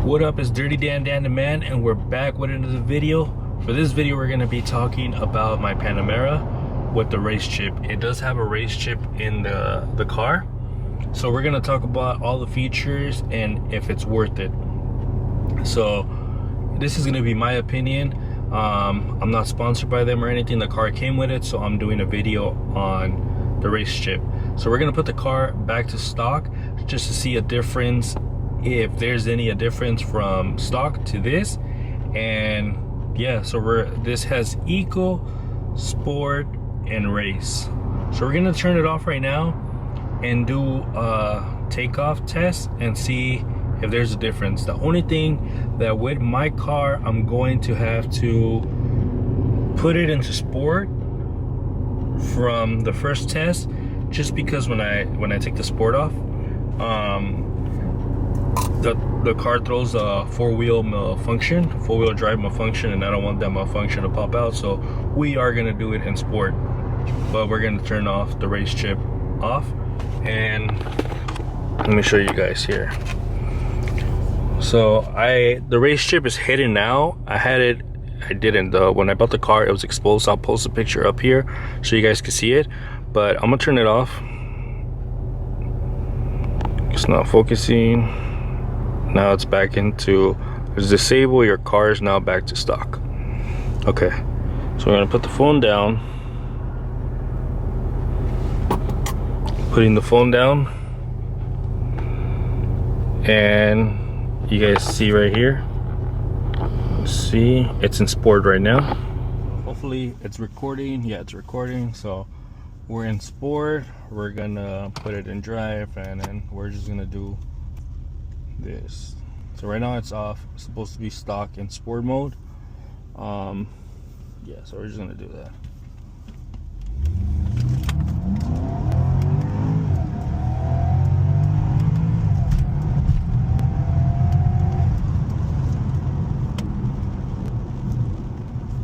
What up, it's Dirty Dan the Man, and we're back with another video. For this video, we're going to be talking about my Panamera with the race chip. It does have a race chip in the car, so we're going to talk about all the features and if it's worth it. So this is going to be my opinion. I'm not sponsored by them or anything. The car came with it, so I'm doing a video on the race chip. So we're going to put the car back to stock just to see a difference, if there's any difference from stock to this. And yeah, so this has eco, sport, and race. So we're gonna turn it off right now and do a takeoff test and see if there's a difference. The only thing that with my car, I'm going to have to put it into sport from the first test, just because when I take the sport off, the car throws a four-wheel drive malfunction, and I don't want that malfunction to pop out. So we are gonna do it in sport, but we're gonna turn off the race chip off, and let me show you guys here. So the race chip is hidden now. I didn't though. When I bought the car, it was exposed. I'll post a picture up here so you guys can see it, but I'm gonna turn it off. It's not focusing. Now it's back into, it's disabled. Your car is now back to stock. Okay, so we're gonna put the phone down. Putting the phone down, and you guys see right here, see it's in sport right now. Hopefully it's recording. Yeah, it's recording. So we're in sport. We're gonna put it in drive, and then we're just gonna do this. So right now it's off. It's supposed to be stock in sport mode. Yeah, so we're just gonna do that.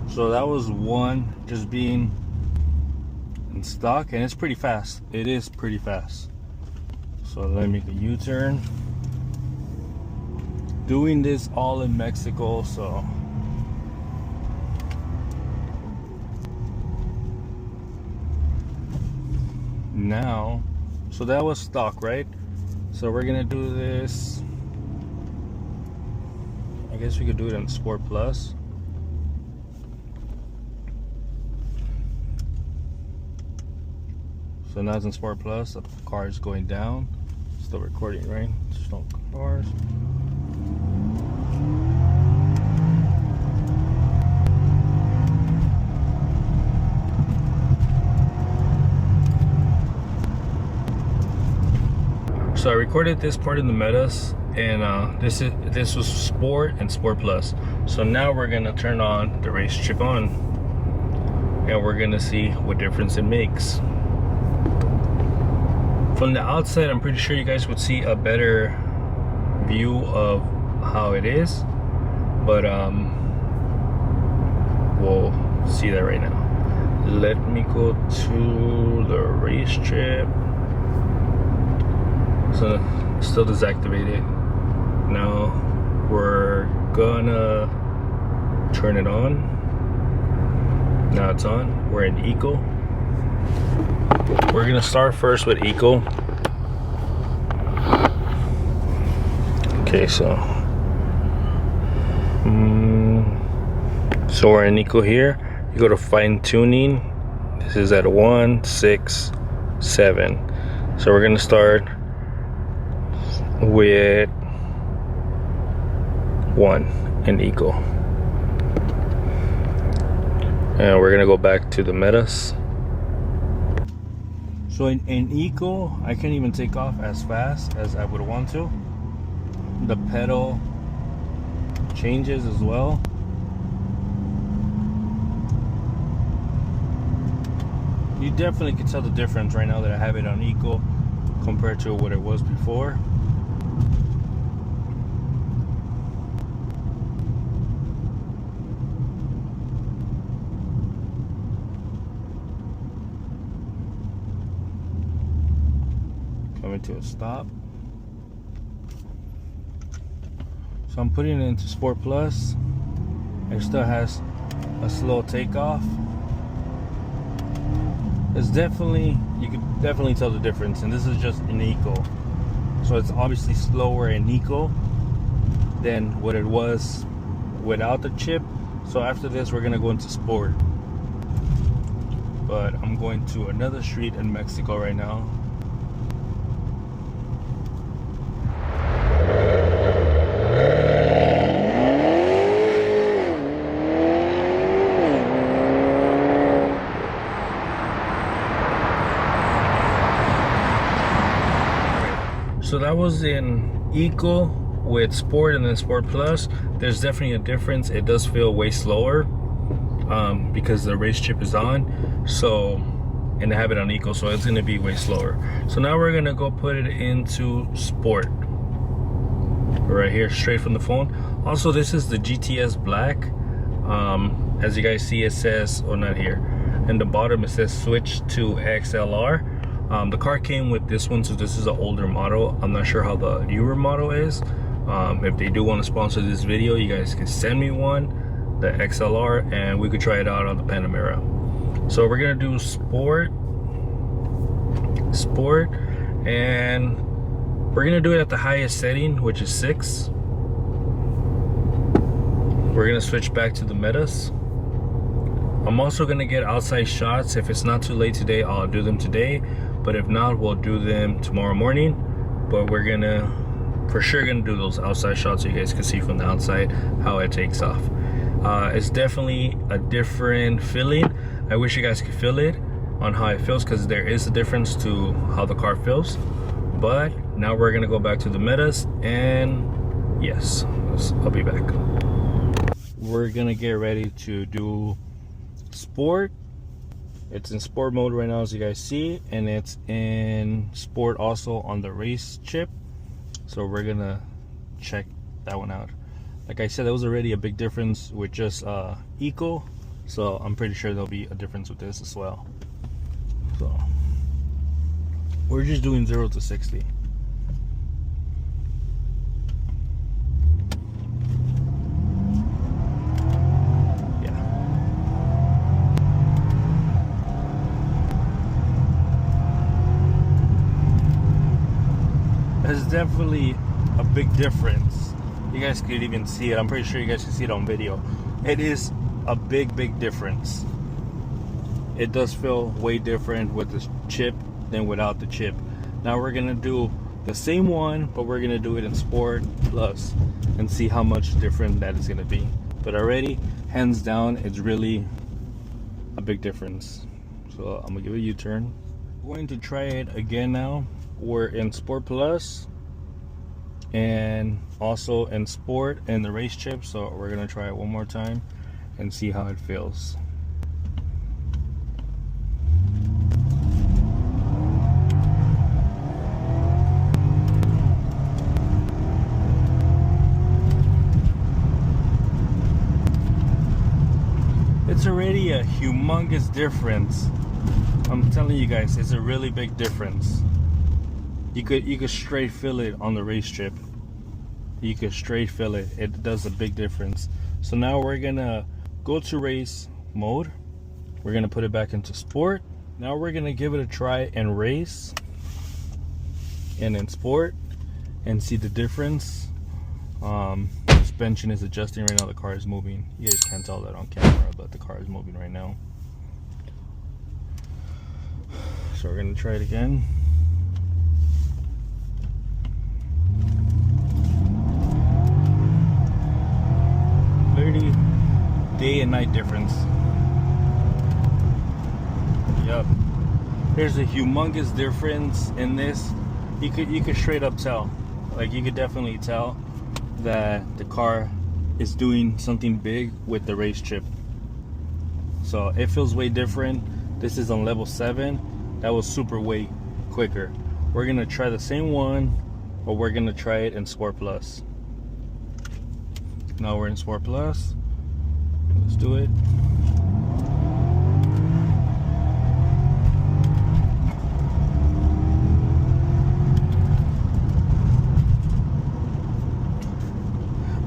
So that was one just being in stock, and it's pretty fast. It is pretty fast. So let me make a U-turn. Doing this all in Mexico, so now, so that was stock, right? So we're gonna do this. I guess we could do it in Sport Plus. So now it's in Sport Plus. The car is going down. Still recording, right? Just no cars. So I recorded this part in the Metas, and this was Sport and Sport Plus. So now we're gonna turn on the race chip on, and we're gonna see what difference it makes. From the outside, I'm pretty sure you guys would see a better view of how it is, but we'll see that right now. Let me go to the race chip. So still deactivated. Now we're gonna turn it on. Now it's on. We're in eco. We're gonna start first with eco. Okay, so we're in eco here. You go to fine tuning. This is at 1, 6, 7. So we're gonna start with 1 in eco, and we're gonna go back to the Metas. So in eco, I can't even take off as fast as I would want to. The pedal changes as well. You definitely can tell the difference right now that I have it on eco compared to what it was before. Coming to a stop. So I'm putting it into Sport Plus. It still has a slow takeoff. It's definitely, you can definitely tell the difference, and this is just in Eco. So it's obviously slower in Eco than what it was without the chip. So after this we're gonna go into Sport. But I'm going to another street in Mexico right now. So that was in Eco with Sport and then Sport Plus. There's definitely a difference. It does feel way slower because the race chip is on. So, and I have it on Eco, so it's gonna be way slower. So now we're gonna go put it into Sport. Right here, straight from the phone. Also, this is the GTS Black. As you guys see, it says, oh, not here. In the bottom, it says switch to XLR. The car came with this one, so this is an older model. I'm not sure how the newer model is. If they do want to sponsor this video, you guys can send me one, the XLR, and we could try it out on the Panamera. So we're gonna do Sport, and we're gonna do it at the highest setting, which is 6. We're gonna switch back to the metas. I'm also gonna get outside shots. If it's not too late today, I'll do them today. But if not, we'll do them tomorrow morning. But we're gonna, for sure gonna do those outside shots so you guys can see from the outside how it takes off. It's definitely a different feeling. I wish you guys could feel it on how it feels, because there is a difference to how the car feels. But now we're gonna go back to the metas, and yes, I'll be back. We're gonna get ready to do Sport. It's in Sport mode right now, as you guys see, and it's in Sport also on the race chip. So we're gonna check that one out. Like I said, there was already a big difference with just Eco, so I'm pretty sure there'll be a difference with this as well. So we're just doing 0 to 60. There's definitely a big difference. You guys could even see it. I'm pretty sure you guys can see it on video. It is a big difference. It does feel way different with the chip than without the chip. Now we're gonna do the same one, but we're gonna do it in Sport Plus and see how much different that is gonna be. But already, hands down, it's really a big difference. So I'm gonna give it a U-turn. I'm going to try it again now. We're in Sport Plus and also in Sport and the race chip, so we're gonna try it one more time and see how it feels. It's already a humongous difference. I'm telling you guys, it's a really big difference. You could straight feel it on the race chip. You could straight feel it. It does a big difference. So now we're gonna go to race mode. We're gonna put it back into Sport. Now we're gonna give it a try in race and in Sport and see the difference. Suspension is adjusting right now. The car is moving. You guys can't tell that on camera, but the car is moving right now. So we're gonna try it again. Day and night difference. Yep, there's a humongous difference in this. You could straight up tell, like you could definitely tell that the car is doing something big with the race chip. So it feels way different. This is on level 7. That was super way quicker. We're gonna try the same one, but we're gonna try it in Sport Plus. Now we're in Sport Plus. Let's do it.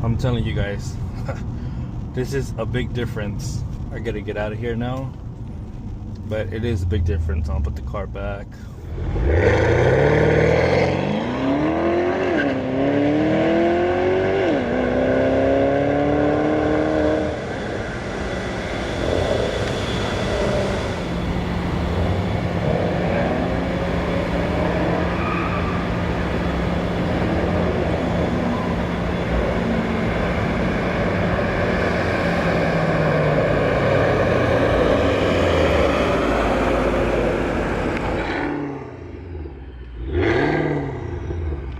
I'm telling you guys, this is a big difference. I gotta get out of here now, but it is a big difference. I'll put the car back.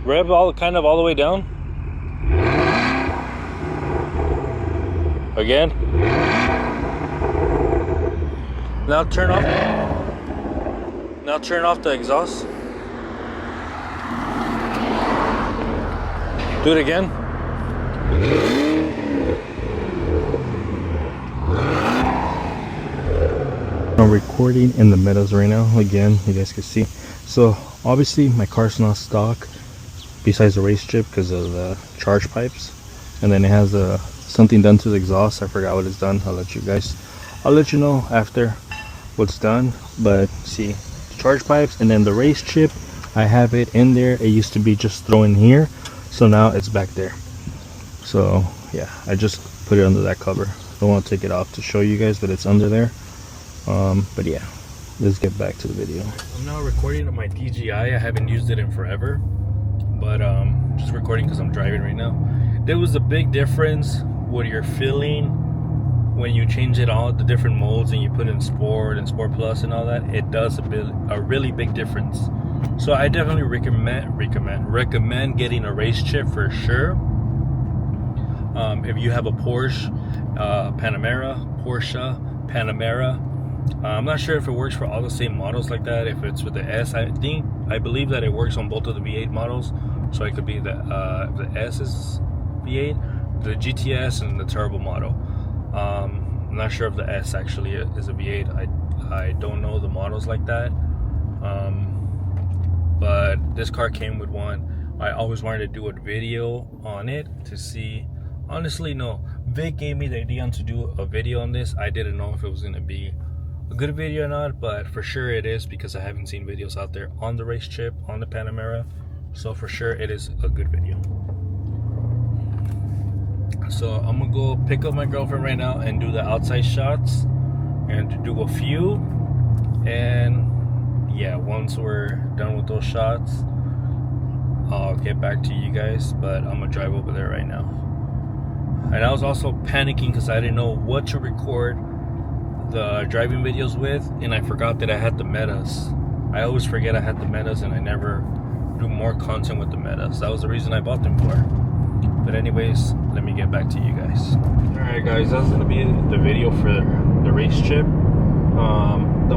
Rev kind of all the way down. Again. Now turn off. Now turn off the exhaust. Do it again. I'm recording in the meadows right now. Again, you guys can see. So obviously my car's not stock, besides the race chip, because of the charge pipes, and then it has something done to the exhaust. I forgot what it's done. I'll let you know after what's done. But see, charge pipes, and then the race chip, I have it in there. It used to be just thrown here, so now it's back there. So yeah, I just put it under that cover. Don't want to take it off to show you guys, but it's under there. But yeah, let's get back to the video. I'm now recording on my DJI. I haven't used it in forever, but just recording because I'm driving right now. There was a big difference what you're feeling when you change it all the different modes and you put in sport and sport plus and all that. It does a really big difference. So I definitely recommend getting a race chip for sure. If you have a Porsche Panamera, I'm not sure if it works for all the same models like that. If it's with the S, I believe that it works on both of the V8 models. So it could be the S is V8, the GTS, and the turbo model. I'm not sure if the S actually is a V8. I don't know the models like that. But this car came with one. I always wanted to do a video on it to see. Honestly, no. Vic gave me the idea to do a video on this. I didn't know if it was gonna be a good video or not, but for sure it is, because I haven't seen videos out there on the race chip on the Panamera. So for sure it is a good video. So I'm gonna go pick up my girlfriend right now and do the outside shots and to do a few, and yeah, once we're done with those shots I'll get back to you guys. But I'm gonna drive over there right now. And I was also panicking because I didn't know what to record the driving videos with, and I forgot that I had the metas. I always forget I had the metas, and I never do more content with the metas. That was the reason I bought them for. But anyways, let me get back to you guys. Alright guys, that's gonna be the video for the race chip. The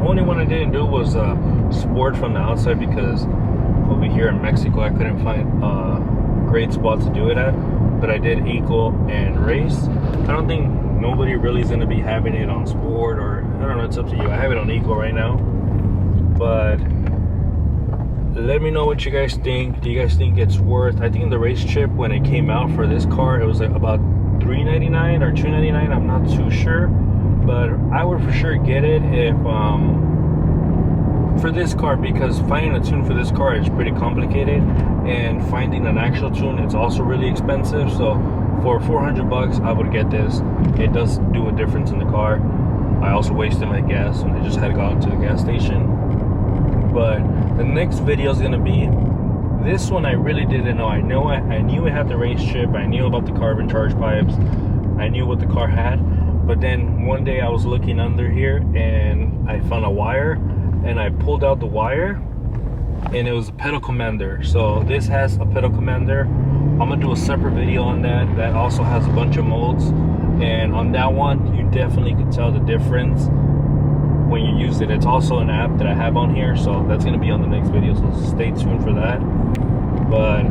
only one I didn't do was sport from the outside, because over here in Mexico I couldn't find a great spot to do it at. But I did eco and race. I don't think nobody really is going to be having it on sport, or I don't know, it's up to you. I have it on eco right now, but let me know what you guys think. Do you guys think it's worth? I think the race chip, when it came out for this car, it was like about $399 or $299. I'm not too sure, but I would for sure get it if for this car, because finding a tune for this car is pretty complicated, and finding an actual tune, it's also really expensive. So for 400 bucks I would get this. It does do a difference in the car. I also wasted my gas when I just had gone to the gas station. But the next video is going to be this one. I really didn't know. I knew it had the race chip. I knew about the carbon charge pipes. I knew what the car had. But then one day I was looking under here and I found a wire, and I pulled out the wire, and it was a pedal commander. So this has a pedal commander. I'm gonna do a separate video on that. That also has a bunch of modes, and on that one you definitely could tell the difference when you use it. It's also an app that I have on here, so that's gonna be on the next video, so stay tuned for that. But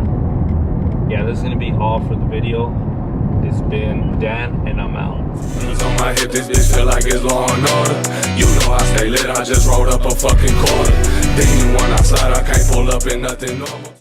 yeah, this is gonna be all for the video. It's been Dan, and I'm out. On my hip, this bitch feel like it's Law and Order. You know I stay lit, I just rolled up a fucking quarter. Then you when I slide, I can't pull up in nothing normal.